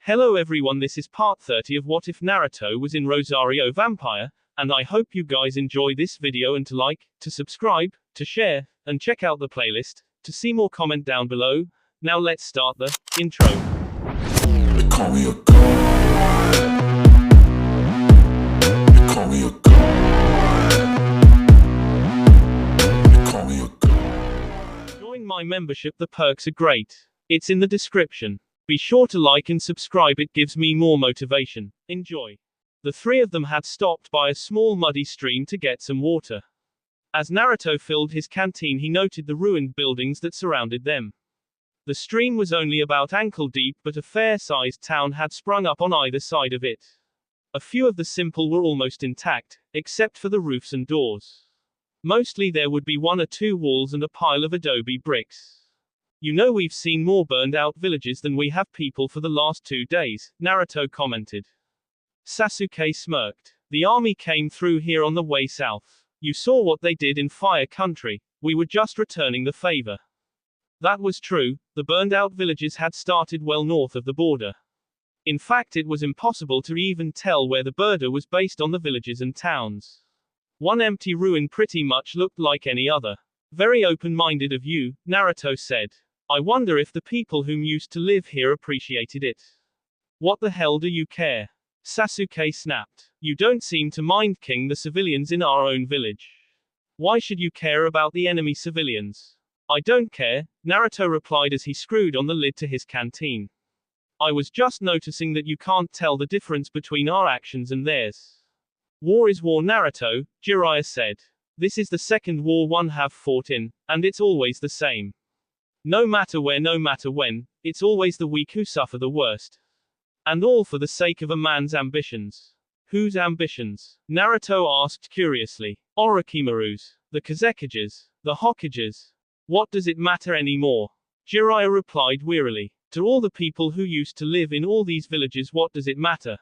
Hello everyone, this is part 30 of What If Naruto Was in Rosario Vampire, and I hope you guys enjoy this video and to like, to subscribe, to share, and check out the playlist, to see more comment down below. Now let's start the intro. They call me a god. They call me a god. They call me a god. Join my membership, the perks are great. It's in the description. Be sure to like and subscribe, it gives me more motivation. Enjoy. The three of them had stopped by a small muddy stream to get some water. As Naruto filled his canteen, he noted the ruined buildings that surrounded them. The stream was only about ankle deep, but a fair-sized town had sprung up on either side of it. A few of the simple were almost intact, except for the roofs and doors. Mostly there would be one or two walls and a pile of adobe bricks. You know, we've seen more burned out villages than we have people for the last 2 days, Naruto commented. Sasuke smirked. The army came through here on the way south. You saw what they did in Fire Country. We were just returning the favor. That was true, the burned out villages had started well north of the border. In fact, it was impossible to even tell where the border was based on the villages and towns. One empty ruin pretty much looked like any other. Very open-minded of you, Naruto said. I wonder if the people whom used to live here appreciated it. What the hell do you care? Sasuke snapped. You don't seem to mind killing the civilians in our own village. Why should you care about the enemy civilians? I don't care, Naruto replied as he screwed on the lid to his canteen. I was just noticing that you can't tell the difference between our actions and theirs. War is war, Naruto, Jiraiya said. This is the second war one have fought in, and it's always the same. No matter where, no matter when, it's always the weak who suffer the worst. And all for the sake of a man's ambitions. Whose ambitions? Naruto asked curiously. Orochimaru's. The Kazekage's. The Hokage's. What does it matter anymore? Jiraiya replied wearily. To all the people who used to live in all these villages, what does it matter?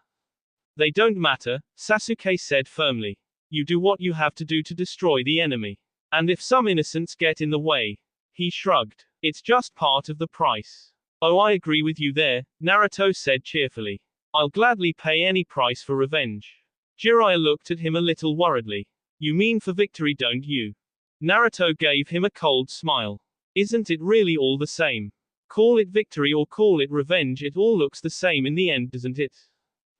They don't matter, Sasuke said firmly. You do what you have to do to destroy the enemy. And if some innocents get in the way, he shrugged. It's just part of the price. Oh, I agree with you there, Naruto said cheerfully. I'll gladly pay any price for revenge. Jiraiya looked at him a little worriedly. You mean for victory, don't you? Naruto gave him a cold smile. Isn't it really all the same? Call it victory or call it revenge, it all looks the same in the end, doesn't it?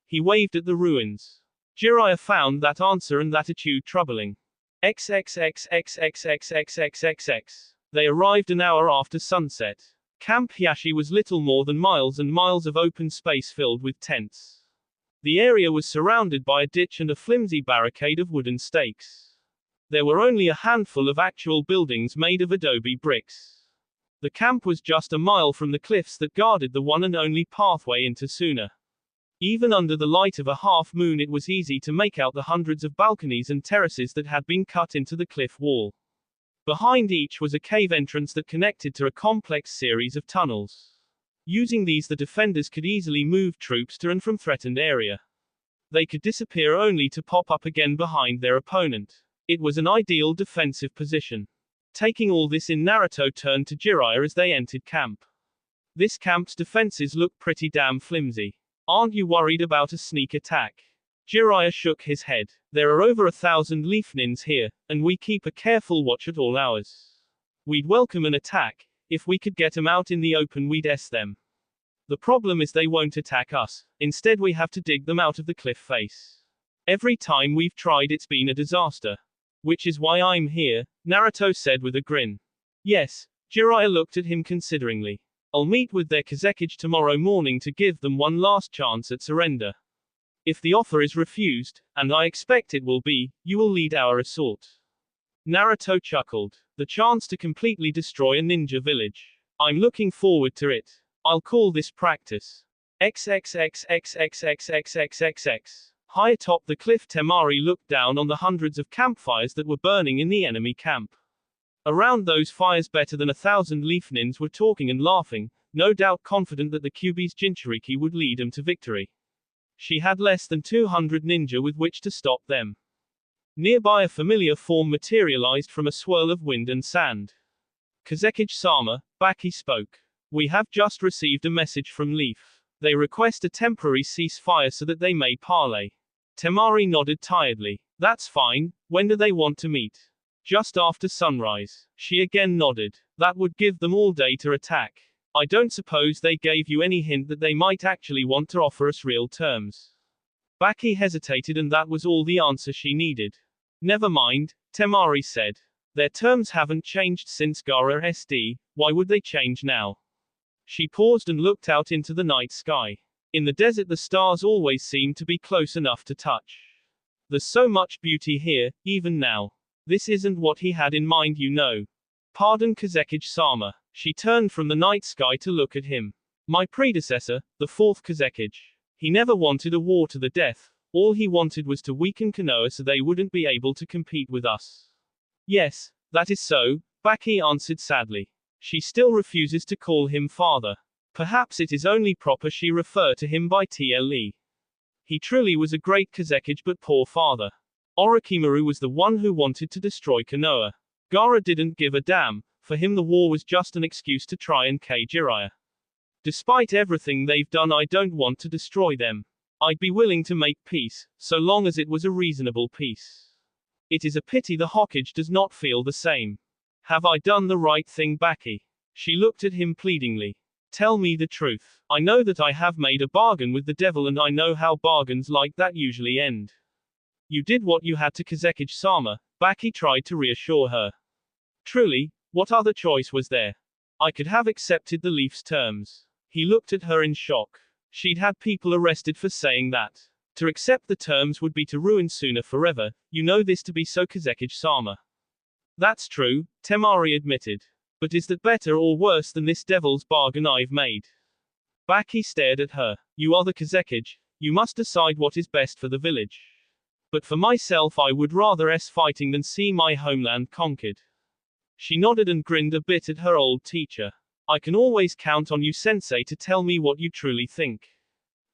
He waved at the ruins. Jiraiya found that answer and attitude troubling. XXXXXXXXXX. They arrived an hour after sunset. Camp Hiashi was little more than miles and miles of open space filled with tents. The area was surrounded by a ditch and a flimsy barricade of wooden stakes. There were only a handful of actual buildings made of adobe bricks. The camp was just a mile from the cliffs that guarded the one and only pathway into Suna. Even under the light of a half moon, it was easy to make out the hundreds of balconies and terraces that had been cut into the cliff wall. Behind each was a cave entrance that connected to a complex series of tunnels. Using these, the defenders could easily move troops to and from threatened area. They could disappear only to pop up again behind their opponent. It was an ideal defensive position. Taking all this in, Naruto turned to Jiraiya as they entered camp. This camp's defenses look pretty damn flimsy. Aren't you worried about a sneak attack? Jiraiya shook his head. There are over 1,000 leafnins here, and we keep a careful watch at all hours. We'd welcome an attack. If we could get them out in the open, we'd them. The problem is they won't attack us. Instead, we have to dig them out of the cliff face. Every time we've tried, it's been a disaster. Which is why I'm here, Naruto said with a grin. Yes, Jiraiya looked at him consideringly. I'll meet with their Kazekage tomorrow morning to give them one last chance at surrender. If the offer is refused, and I expect it will be, you will lead our assault. Naruto chuckled. The chance to completely destroy a ninja village. I'm looking forward to it. I'll call this practice. XXXXXXXXXX. High atop the cliff, Temari looked down on the hundreds of campfires that were burning in the enemy camp. Around those fires, better than 1,000 leafnins were talking and laughing, no doubt confident that the Kyuubi's Jinchuriki would lead them to victory. She had less than 200 ninja with which to stop them. Nearby, a familiar form materialized from a swirl of wind and sand. Kazekage-sama, Baki spoke. We have just received a message from Leaf. They request a temporary ceasefire so that they may parley. Temari nodded tiredly. That's fine. When do they want to meet? Just after sunrise. She again nodded. That would give them all day to attack. I don't suppose they gave you any hint that they might actually want to offer us real terms. Baki hesitated, and that was all the answer she needed. Never mind, Temari said. Their terms haven't changed since Gaara SD, why would they change now? She paused and looked out into the night sky. In the desert the stars always seem to be close enough to touch. There's so much beauty here, even now. This isn't what he had in mind, you know. Pardon Kazekage-sama. She turned from the night sky to look at him. My predecessor, the fourth Kazekage. He never wanted a war to the death. All he wanted was to weaken Konoha so they wouldn't be able to compete with us. Yes, that is so, Baki answered sadly. She still refuses to call him father. Perhaps it is only proper she refer to him by TLE. He truly was a great Kazekage, but poor father. Orochimaru was the one who wanted to destroy Konoha. Gaara didn't give a damn. For him the war was just an excuse to try and kill Jiraiya. Despite everything they've done, I don't want to destroy them. I'd be willing to make peace, so long as it was a reasonable peace. It is a pity the Hokage does not feel the same. Have I done the right thing, Baki? She looked at him pleadingly. Tell me the truth. I know that I have made a bargain with the devil, and I know how bargains like that usually end. You did what you had to Kazekage-sama, Baki tried to reassure her. Truly, what other choice was there? I could have accepted the Leaf's terms. He looked at her in shock. She'd had people arrested for saying that. To accept the terms would be to ruin Suna forever. You know this to be so, Kazekage-sama. That's true, Temari admitted. But is that better or worse than this devil's bargain I've made? Baki stared at her. You are the Kazekage. You must decide what is best for the village. But for myself, I would rather fighting than see my homeland conquered. She nodded and grinned a bit at her old teacher. I can always count on you, sensei, to tell me what you truly think.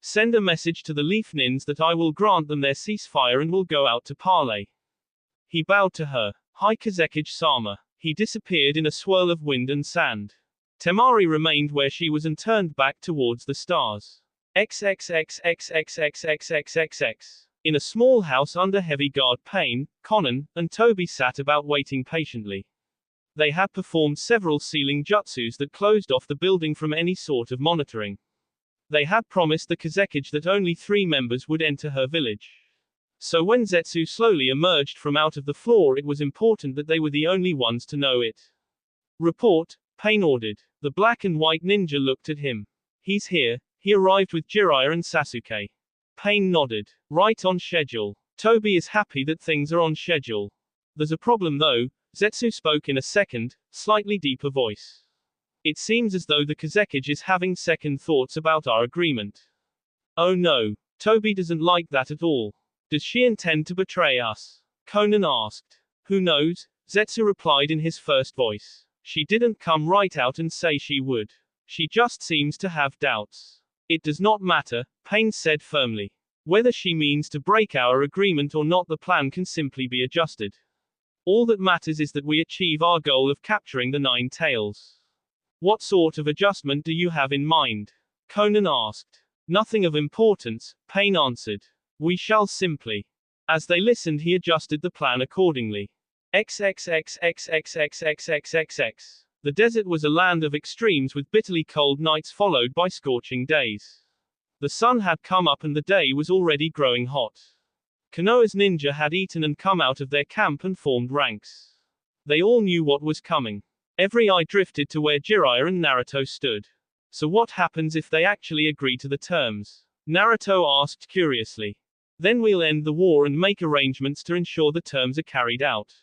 Send a message to the Leaf Nins that I will grant them their ceasefire and will go out to parley. He bowed to her. Hi, Kazekage-sama. He disappeared in a swirl of wind and sand. Temari remained where she was and turned back towards the stars. XXXXXXXXXX. In a small house under heavy guard, Pain, Conan, and Toby sat about waiting patiently. They had performed several sealing jutsus that closed off the building from any sort of monitoring. They had promised the Kazekage that only 3 members would enter her village. So when Zetsu slowly emerged from out of the floor, it was important that they were the only ones to know it. Report, Pain ordered. The black and white ninja looked at him. He's here. He arrived with Jiraiya and Sasuke. Pain nodded. Right on schedule. Toby is happy that things are on schedule. There's a problem though, Zetsu spoke in a second, slightly deeper voice. It seems as though the Kazekage is having second thoughts about our agreement. Oh no. Toby doesn't like that at all. Does she intend to betray us? Conan asked. Who knows? Zetsu replied in his first voice. She didn't come right out and say she would. She just seems to have doubts. It does not matter, Pain said firmly. Whether she means to break our agreement or not, the plan can simply be adjusted. All that matters is that we achieve our goal of capturing the 9 tails. What sort of adjustment do you have in mind? Conan asked. Nothing of importance, Pain answered. We shall simply. As they listened, he adjusted the plan accordingly. XXXXXXXXXX. The desert was a land of extremes with bitterly cold nights followed by scorching days. The sun had come up and the day was already growing hot. Konoha's ninja had eaten and come out of their camp and formed ranks. They all knew what was coming. Every eye drifted to where Jiraiya and Naruto stood. So what happens if they actually agree to the terms? Naruto asked curiously. Then we'll end the war and make arrangements to ensure the terms are carried out.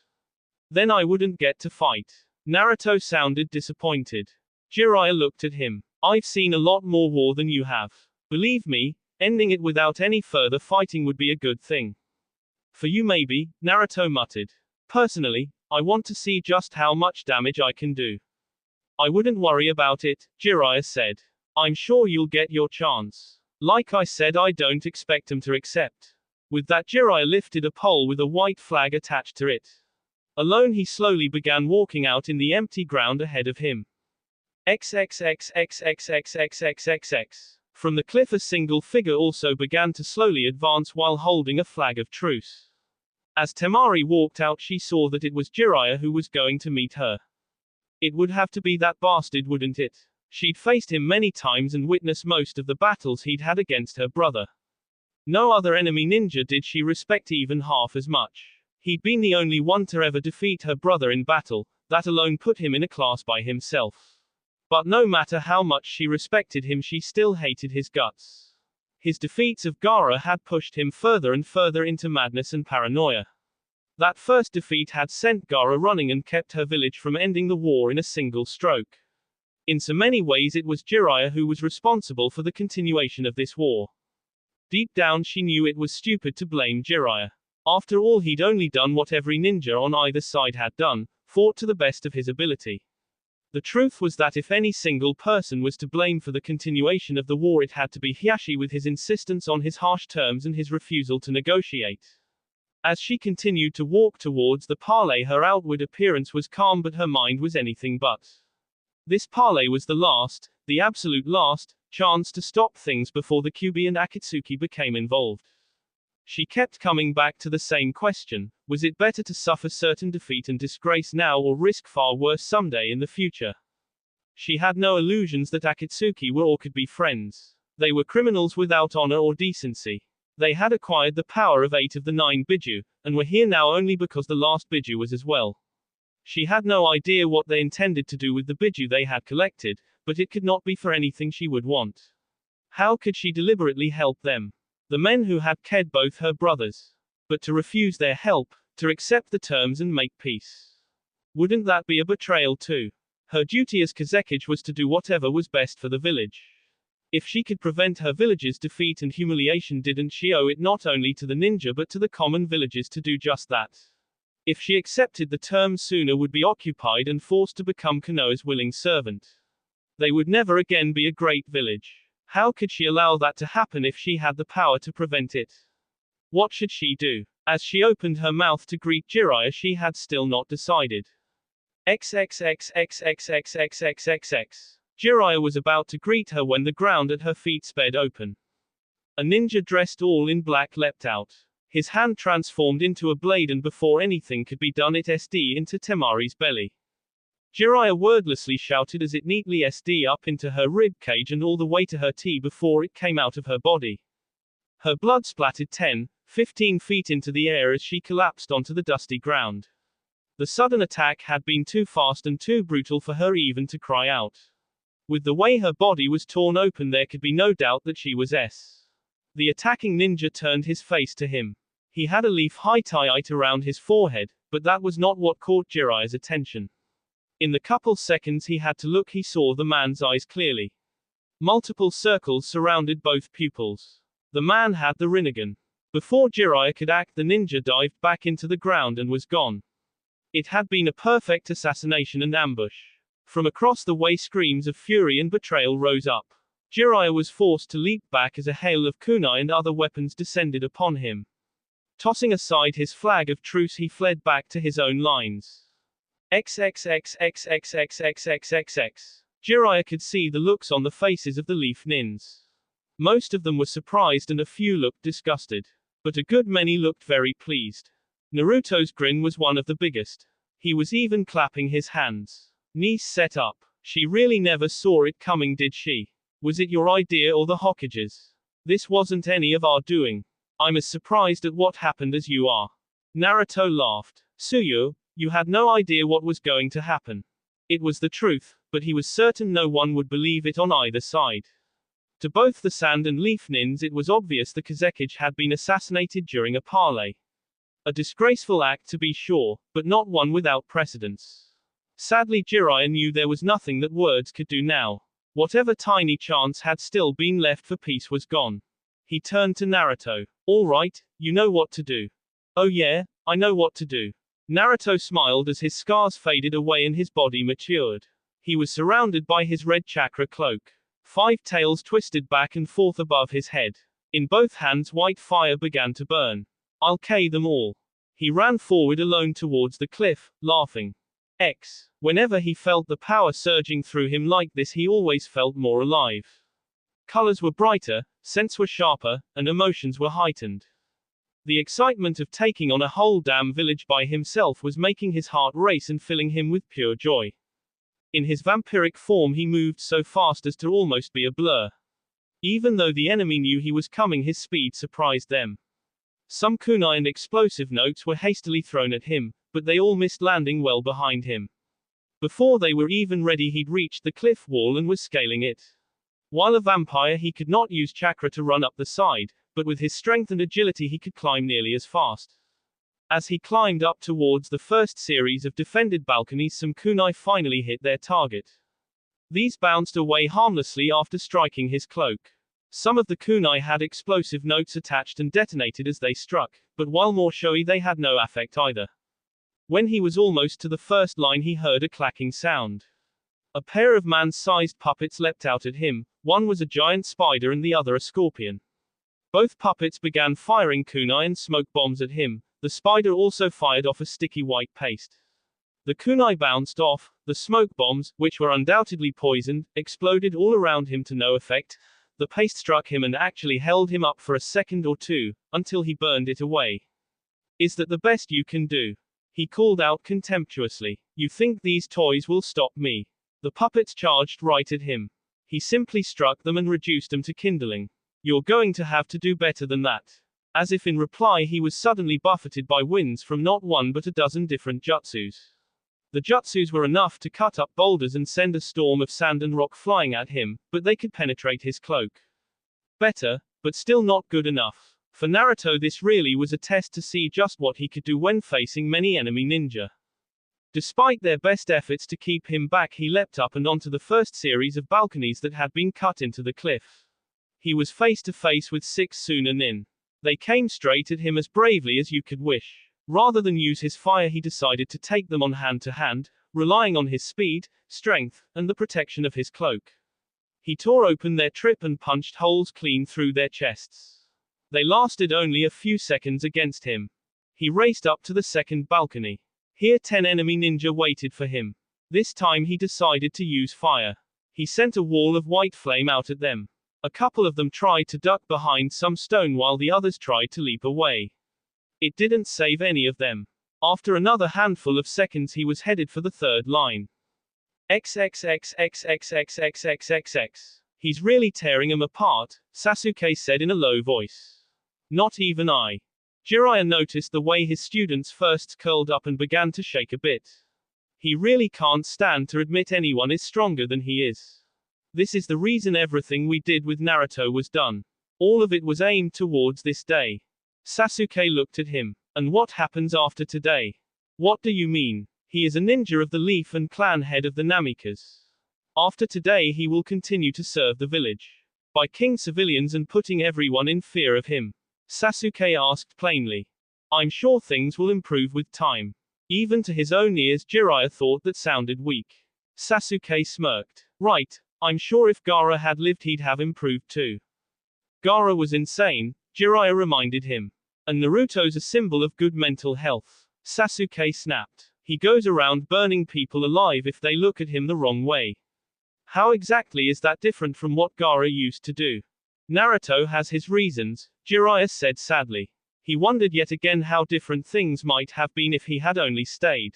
Then I wouldn't get to fight. Naruto sounded disappointed. Jiraiya looked at him. I've seen a lot more war than you have. Believe me, ending it without any further fighting would be a good thing. For you maybe, Naruto muttered. Personally, I want to see just how much damage I can do. I wouldn't worry about it, Jiraiya said. I'm sure you'll get your chance. Like I said, I don't expect him to accept. With that, Jiraiya lifted a pole with a white flag attached to it. Alone he slowly began walking out in the empty ground ahead of him. XXXXXXXXXX. From the cliff a single figure also began to slowly advance while holding a flag of truce. As Temari walked out she saw that it was Jiraiya who was going to meet her. It would have to be that bastard, wouldn't it? She'd faced him many times and witnessed most of the battles he'd had against her brother. No other enemy ninja did she respect even half as much. He'd been the only one to ever defeat her brother in battle, that alone put him in a class by himself. But no matter how much she respected him she still hated his guts. His defeats of Gaara had pushed him further and further into madness and paranoia. That first defeat had sent Gaara running and kept her village from ending the war in a single stroke. In so many ways it was Jiraiya who was responsible for the continuation of this war. Deep down she knew it was stupid to blame Jiraiya. After all, he'd only done what every ninja on either side had done, fought to the best of his ability. The truth was that if any single person was to blame for the continuation of the war it had to be Hiashi, with his insistence on his harsh terms and his refusal to negotiate. As she continued to walk towards the parley her outward appearance was calm but her mind was anything but. This parley was the absolute last, chance to stop things before the Kyuubi and Akatsuki became involved. She kept coming back to the same question: was it better to suffer certain defeat and disgrace now or risk far worse someday in the future? She had no illusions that Akatsuki were or could be friends. They were criminals without honor or decency. They had acquired the power of 8 of the 9 Biju, and were here now only because the last Biju was as well. She had no idea what they intended to do with the Biju they had collected, but it could not be for anything she would want. How could she deliberately help them? The men who had killed both her brothers. But to refuse their help, to accept the terms and make peace. Wouldn't that be a betrayal too? Her duty as Kazekage was to do whatever was best for the village. If she could prevent her village's defeat and humiliation, didn't she owe it not only to the ninja but to the common villagers to do just that? If she accepted the terms, Suna would be occupied and forced to become Konoha's willing servant. They would never again be a great village. How could she allow that to happen if she had the power to prevent it? What should she do? As she opened her mouth to greet Jiraiya she had still not decided. XXXXXXXXXX. Jiraiya was about to greet her when the ground at her feet sped open. A ninja dressed all in black leapt out. His hand transformed into a blade and before anything could be done it SD into Temari's belly. Jiraiya wordlessly shouted as it neatly SD up into her rib cage and all the way to her T before it came out of her body. Her blood splattered 10-15 feet into the air as she collapsed onto the dusty ground. The sudden attack had been too fast and too brutal for her even to cry out. With the way her body was torn open there could be no doubt that she was S. The attacking ninja turned his face to him. He had a leaf highlight around his forehead, but that was not what caught Jiraiya's attention. In the couple seconds he had to look he saw the man's eyes clearly. Multiple circles surrounded both pupils. The man had the Rinnegan. Before Jiraiya could act the ninja dived back into the ground and was gone. It had been a perfect assassination and ambush. From across the way screams of fury and betrayal rose up. Jiraiya was forced to leap back as a hail of kunai and other weapons descended upon him. Tossing aside his flag of truce he fled back to his own lines. XXXXXXXXXX. Jiraiya could see the looks on the faces of the leaf nins. Most of them were surprised and a few looked disgusted. But a good many looked very pleased. Naruto's grin was one of the biggest. He was even clapping his hands. Knees set up. She really never saw it coming, did she? Was it your idea or the Hokage's? This wasn't any of our doing. I'm as surprised at what happened as you are. Naruto laughed. Tsuyu, you had no idea what was going to happen. It was the truth, but he was certain no one would believe it on either side. To both the Sand and Leaf Nins it was obvious the Kazekage had been assassinated during a parley. A disgraceful act to be sure, but not one without precedence. Sadly Jiraiya knew there was nothing that words could do now. Whatever tiny chance had still been left for peace was gone. He turned to Naruto. All right, you know what to do. Oh yeah, I know what to do. Naruto smiled as his scars faded away and his body matured. He was surrounded by his red chakra cloak. 5 tails twisted back and forth above his head. In both hands white fire began to burn. I'll kill them all. He ran forward alone towards the cliff, laughing. Whenever he felt the power surging through him like this he always felt more alive. Colors were brighter, scents were sharper, and emotions were heightened. The excitement of taking on a whole damn village by himself was making his heart race and filling him with pure joy. In his vampiric form he moved so fast as to almost be a blur. Even though the enemy knew he was coming, his speed surprised them. Some kunai and explosive notes were hastily thrown at him, but they all missed, landing well behind him. Before they were even ready, he'd reached the cliff wall and was scaling it. While a vampire, he could not use chakra to run up the side, but with his strength and agility he could climb nearly as fast. As he climbed up towards the first series of defended balconies, some kunai finally hit their target. These bounced away harmlessly after striking his cloak. Some of the kunai had explosive notes attached and detonated as they struck, but while more showy, they had no effect either. When he was almost to the first line, he heard a clacking sound. A pair of man-sized puppets leapt out at him. One was a giant spider and the other a scorpion. Both puppets began firing kunai and smoke bombs at him. The spider also fired off a sticky white paste. The kunai bounced off. The smoke bombs, which were undoubtedly poisoned, exploded all around him to no effect. The paste struck him and actually held him up for a second or two, until he burned it away. "Is that the best you can do?" he called out contemptuously. "You think these toys will stop me?" The puppets charged right at him. He simply struck them and reduced them to kindling. "You're going to have to do better than that." As if in reply, he was suddenly buffeted by winds from not one but a dozen different jutsus. The jutsus were enough to cut up boulders and send a storm of sand and rock flying at him, but they could penetrate his cloak. Better, but still not good enough. For Naruto, this really was a test to see just what he could do when facing many enemy ninja. Despite their best efforts to keep him back, he leapt up and onto the first series of balconies that had been cut into the cliff. He was face to face with 6 Suna nin. They came straight at him as bravely as you could wish. Rather than use his fire, he decided to take them on hand to hand, relying on his speed, strength, and the protection of his cloak. He tore open their trip and punched holes clean through their chests. They lasted only a few seconds against him. He raced up to the second balcony. Here 10 enemy ninja waited for him. This time he decided to use fire. He sent a wall of white flame out at them. A couple of them tried to duck behind some stone while the others tried to leap away. It didn't save any of them. After another handful of seconds, he was headed for the third line. XXXXXXXXXX. He's really tearing them apart, Sasuke said in a low voice. Not even I. Jiraiya noticed the way his students first curled up and began to shake a bit. He really can't stand to admit anyone is stronger than he is. This is the reason everything we did with Naruto was done. All of it was aimed towards this day. Sasuke looked at him. And what happens after today? What do you mean? He is a ninja of the Leaf and clan head of the Namikas. After today he will continue to serve the village. By king civilians and putting everyone in fear of him. Sasuke asked plainly. I'm sure things will improve with time. Even to his own ears, Jiraiya thought that sounded weak. Sasuke smirked. Right, I'm sure if Gaara had lived he'd have improved too. Gaara was insane, Jiraiya reminded him. And Naruto's a symbol of good mental health. Sasuke snapped. He goes around burning people alive if they look at him the wrong way. How exactly is that different from what Gaara used to do? Naruto has his reasons, Jiraiya said sadly. He wondered yet again how different things might have been if he had only stayed.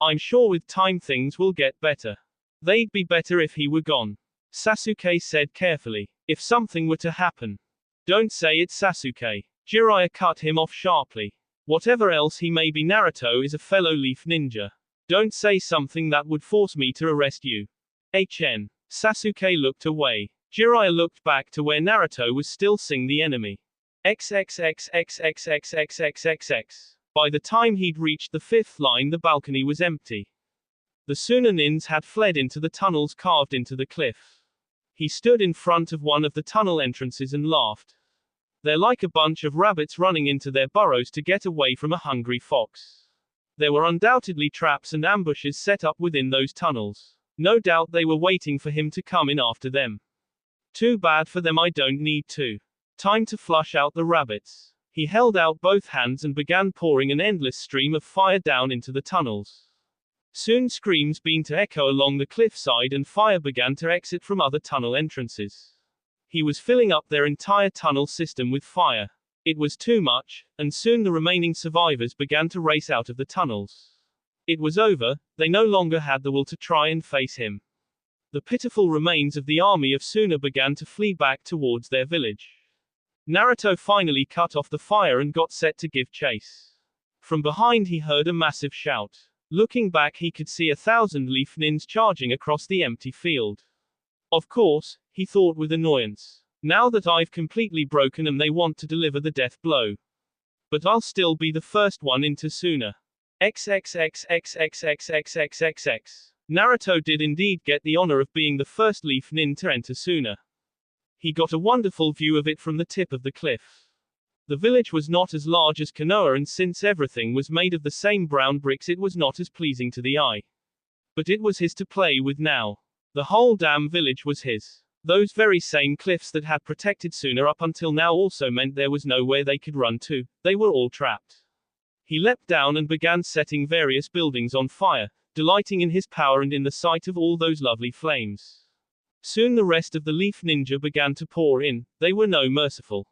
I'm sure with time things will get better. They'd be better if he were gone. Sasuke said carefully. If something were to happen. Don't say it, Sasuke. Jiraiya cut him off sharply. Whatever else he may be, Naruto is a fellow Leaf ninja. Don't say something that would force me to arrest you. HN. Sasuke looked away. Jiraiya looked back to where Naruto was still seeing the enemy. XXXXXXXXXX. By the time he'd reached the fifth line, the balcony was empty. The Sunanins had fled into the tunnels carved into the cliff. He stood in front of one of the tunnel entrances and laughed. They're like a bunch of rabbits running into their burrows to get away from a hungry fox. There were undoubtedly traps and ambushes set up within those tunnels. No doubt they were waiting for him to come in after them. Too bad for them, I don't need to. Time to flush out the rabbits. He held out both hands and began pouring an endless stream of fire down into the tunnels. Soon screams began to echo along the cliffside and fire began to exit from other tunnel entrances. He was filling up their entire tunnel system with fire. It was too much, and soon the remaining survivors began to race out of the tunnels. It was over, they no longer had the will to try and face him. The pitiful remains of the army of Suna began to flee back towards their village. Naruto finally cut off the fire and got set to give chase. From behind he heard a massive shout. Looking back he could see 1,000 leaf nins charging across the empty field. Of course, he thought with annoyance. Now that I've completely broken them, they want to deliver the death blow. But I'll still be the first one into Suna. XXXXXXXXXX. Naruto did indeed get the honor of being the first leaf nin to enter Suna. He got a wonderful view of it from the tip of the cliff. The village was not as large as Konoha, and since everything was made of the same brown bricks it was not as pleasing to the eye. But it was his to play with now. The whole damn village was his. Those very same cliffs that had protected Suna up until now also meant there was nowhere they could run to, they were all trapped. He leapt down and began setting various buildings on fire, delighting in his power and in the sight of all those lovely flames. Soon the rest of the leaf ninja began to pour in, they were no merciful.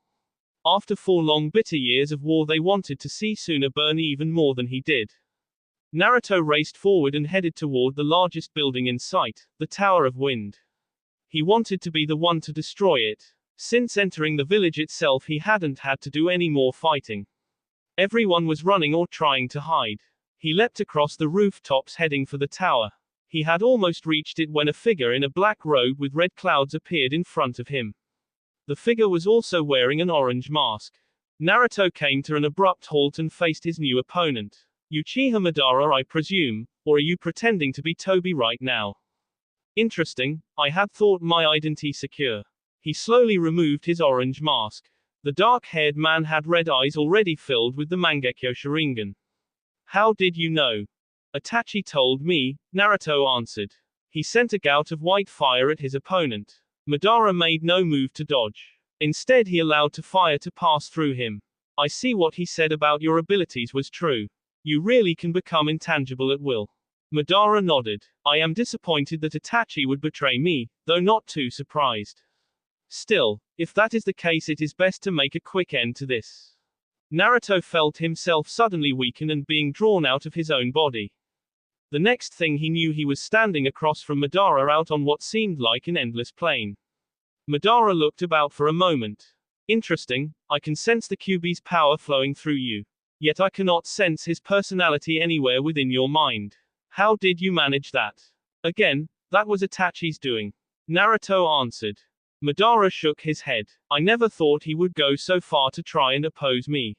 After 4 long bitter years of war they wanted to see Suna burn even more than he did. Naruto raced forward and headed toward the largest building in sight, the Tower of Wind. He wanted to be the one to destroy it. Since entering the village itself he hadn't had to do any more fighting. Everyone was running or trying to hide. He leapt across the rooftops heading for the tower. He had almost reached it when a figure in a black robe with red clouds appeared in front of him. The figure was also wearing an orange mask. Naruto came to an abrupt halt and faced his new opponent. Uchiha Madara, I presume, or are you pretending to be Toby right now? Interesting, I had thought my identity secure. He slowly removed his orange mask. The dark-haired man had red eyes already filled with the Mangekyo Sharingan. How did you know? Itachi told me, Naruto answered. He sent a gout of white fire at his opponent. Madara made no move to dodge. Instead he allowed the fire to pass through him. I see what he said about your abilities was true. You really can become intangible at will. Madara nodded. I am disappointed that Itachi would betray me, though not too surprised. Still, if that is the case it is best to make a quick end to this. Naruto felt himself suddenly weaken and being drawn out of his own body. The next thing he knew he was standing across from Madara out on what seemed like an endless plain. Madara looked about for a moment. Interesting, I can sense the Kyuubi's power flowing through you. Yet I cannot sense his personality anywhere within your mind. How did you manage that? Again, that was Itachi's doing. Naruto answered. Madara shook his head. I never thought he would go so far to try and oppose me.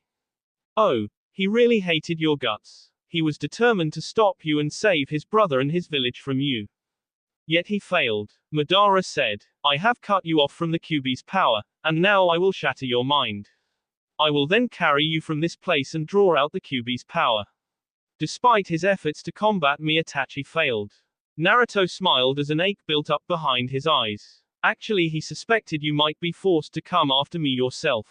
Oh, he really hated your guts. He was determined to stop you and save his brother and his village from you. Yet he failed. Madara said, I have cut you off from the Kyuubi's power, and now I will shatter your mind. I will then carry you from this place and draw out the Kyuubi's power. Despite his efforts to combat me, Itachi failed. Naruto smiled as an ache built up behind his eyes. Actually, he suspected you might be forced to come after me yourself.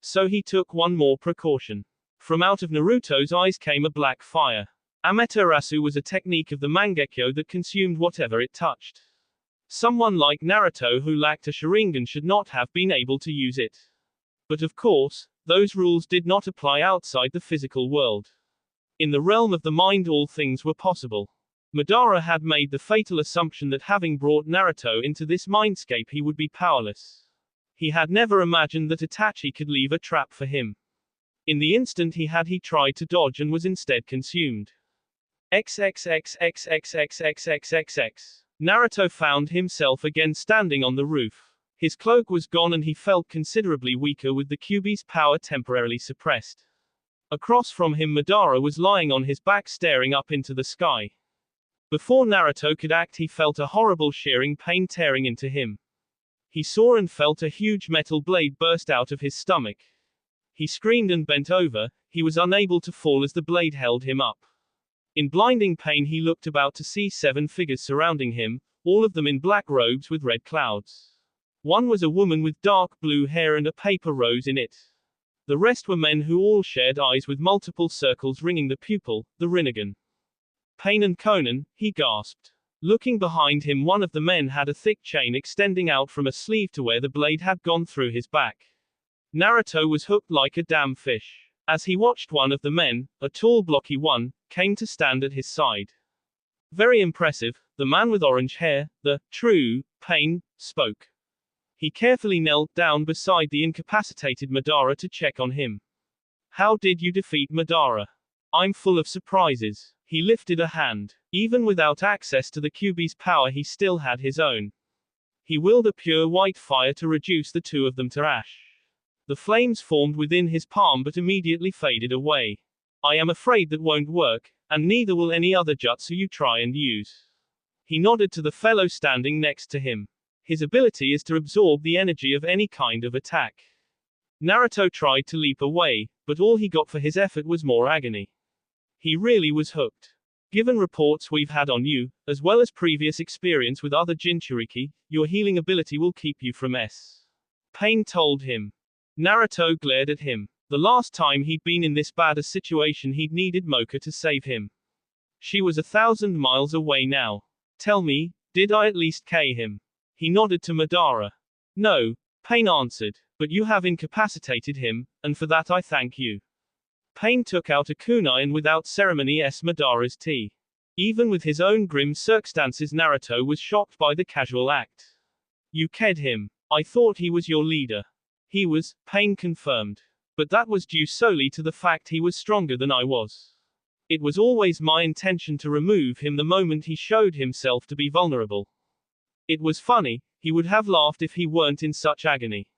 So he took one more precaution. From out of Naruto's eyes came a black fire. Amaterasu was a technique of the Mangekyo that consumed whatever it touched. Someone like Naruto who lacked a Sharingan should not have been able to use it. But of course, those rules did not apply outside the physical world. In the realm of the mind all things were possible. Madara had made the fatal assumption that having brought Naruto into this mindscape he would be powerless. He had never imagined that Itachi could leave a trap for him. In the instant he tried to dodge and was instead consumed. XXXXXXXXXX. Naruto found himself again standing on the roof. His cloak was gone and he felt considerably weaker with the Kyuubi's power temporarily suppressed. Across from him Madara was lying on his back staring up into the sky. Before Naruto could act he felt a horrible shearing pain tearing into him. He saw and felt a huge metal blade burst out of his stomach. He screamed and bent over, he was unable to fall as the blade held him up. In blinding pain he looked about to see 7 figures surrounding him, all of them in black robes with red clouds. One was a woman with dark blue hair and a paper rose in it. The rest were men who all shared eyes with multiple circles ringing the pupil, the Rinnegan. Pain and Conan, he gasped. Looking behind him, one of the men had a thick chain extending out from a sleeve to where the blade had gone through his back. Naruto was hooked like a damn fish. As he watched, one of the men, a tall blocky one, came to stand at his side. Very impressive, the man with orange hair, the true Pain, spoke. He carefully knelt down beside the incapacitated Madara to check on him. How did you defeat Madara? I'm full of surprises. He lifted a hand. Even without access to the Kyuubi's power, he still had his own. He willed a pure white fire to reduce the two of them to ash. The flames formed within his palm but immediately faded away. I am afraid that won't work, and neither will any other jutsu you try and use. He nodded to the fellow standing next to him. His ability is to absorb the energy of any kind of attack. Naruto tried to leap away, but all he got for his effort was more agony. He really was hooked. Given reports we've had on you, as well as previous experience with other Jinchuriki, your healing ability will keep you from Pain told him. Naruto glared at him. The last time he'd been in this bad a situation, he'd needed Mocha to save him. She was 1,000 miles away now. Tell me, did I at least K him? He nodded to Madara. No, Pain answered, but you have incapacitated him, and for that I thank you. Pain took out a kunai and without ceremony Madara's tea. Even with his own grim circumstances, Naruto was shocked by the casual act. You ked him. I thought he was your leader. He was, Pain confirmed. But that was due solely to the fact he was stronger than I was. It was always my intention to remove him the moment he showed himself to be vulnerable. It was funny, he would have laughed if he weren't in such agony.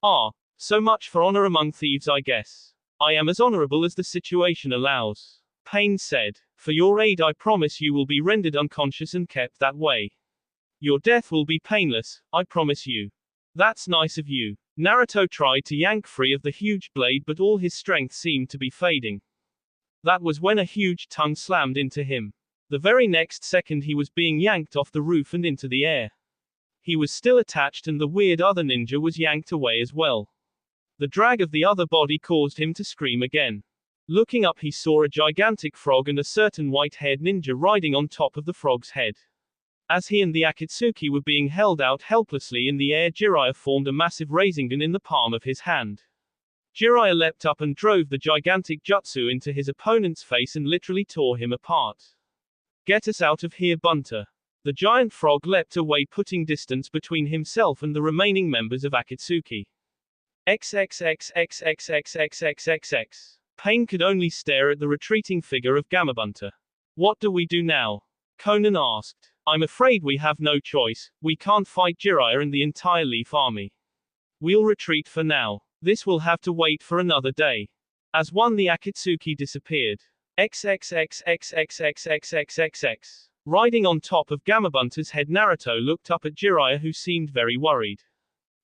Ah, so much for honor among thieves, I guess. I am as honorable as the situation allows. Pain said. For your aid I promise you will be rendered unconscious and kept that way. Your death will be painless, I promise you. That's nice of you. Naruto tried to yank free of the huge blade, but all his strength seemed to be fading. That was when a huge tongue slammed into him. The very next second he was being yanked off the roof and into the air. He was still attached and the weird other ninja was yanked away as well. The drag of the other body caused him to scream again. Looking up, he saw a gigantic frog and a certain white-haired ninja riding on top of the frog's head. As he and the Akatsuki were being held out helplessly in the air, Jiraiya formed a massive Rasengan in the palm of his hand. Jiraiya leapt up and drove the gigantic jutsu into his opponent's face and literally tore him apart. Get us out of here, Bunter. The giant frog leapt away, putting distance between himself and the remaining members of Akatsuki. XXXXXXXXXX. Pain could only stare at the retreating figure of Gamabunter. What do we do now? Conan asked. I'm afraid we have no choice. We can't fight Jiraiya and the entire Leaf army. We'll retreat for now. This will have to wait for another day. As one, the Akatsuki disappeared. XXXXXXXXXX. Riding on top of Gamabunter's head, Naruto looked up at Jiraiya, who seemed very worried.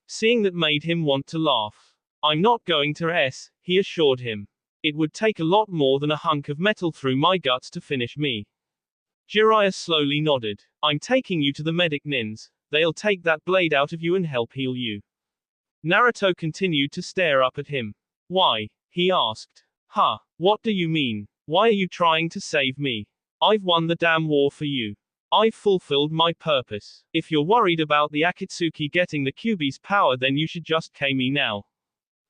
Seeing that made him want to laugh. I'm not going to he assured him. It would take a lot more than a hunk of metal through my guts to finish me. Jiraiya slowly nodded. I'm taking you to the medic nins. They'll take that blade out of you and help heal you. Naruto continued to stare up at him. Why? He asked. Huh, what do you mean? Why are you trying to save me? I've won the damn war for you. I've fulfilled my purpose. If you're worried about the Akatsuki getting the Kyuubi's power, then you should just K me now.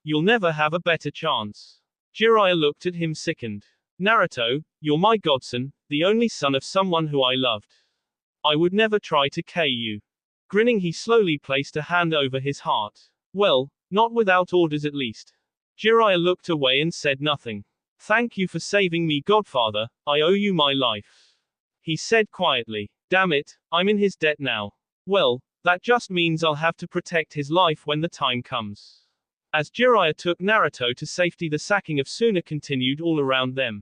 You'll never have a better chance. Jiraiya looked at him sickened. Naruto, you're my godson, the only son of someone who I loved. I would never try to K you. Grinning, he slowly placed a hand over his heart. Well, not without orders at least. Jiraiya looked away and said nothing. Thank you for saving me, Godfather, I owe you my life. He said quietly. Damn it, I'm in his debt now. Well, that just means I'll have to protect his life when the time comes. As Jiraiya took Naruto to safety, the sacking of Suna continued all around them.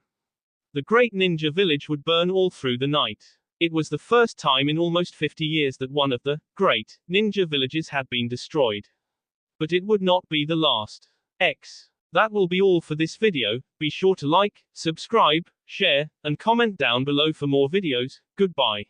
The great ninja village would burn all through the night. It was the first time in almost 50 years that one of the great ninja villages had been destroyed. But it would not be the last. That will be all for this video. Be sure to like, subscribe, share, and comment down below for more videos. Goodbye.